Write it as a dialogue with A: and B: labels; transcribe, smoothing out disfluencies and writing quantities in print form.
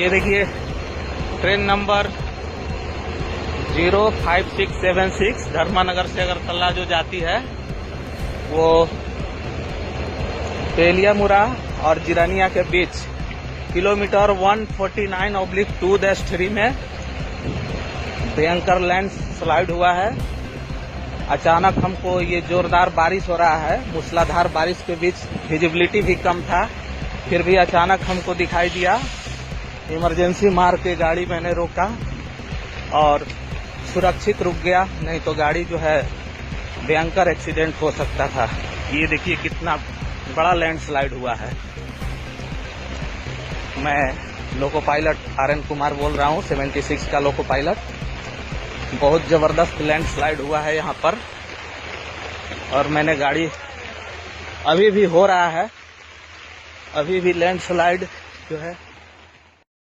A: ये देखिए train number 05676 धर्मानगर से अगरतला जो जाती है वो तेलियामुरा और जिरानिया के बीच किलोमीटर 149/2-3 में भयंकर लैंड स्लाइड हुआ है। अचानक हमको ये जोरदार बारिश हो रहा है, मूसलाधार बारिश के बीच विजिबिलिटी भी कम था, फिर भी अचानक हमको दिखाई दिया। इमरजेंसी मार के गाड़ी मैंने रोका और सुरक्षित रुक गया, नहीं तो गाड़ी जो है भयंकर एक्सीडेंट हो सकता था। ये देखिए कितना बड़ा लैंडस्लाइड हुआ है। मैं लोको पायलट RN कुमार बोल रहा हूँ, 76 का लोको पायलट। बहुत जबरदस्त लैंडस्लाइड हुआ है यहाँ पर और मैंने गाड़ी अभी भी हो रहा है, अभी भी लैंडस्लाइड जो है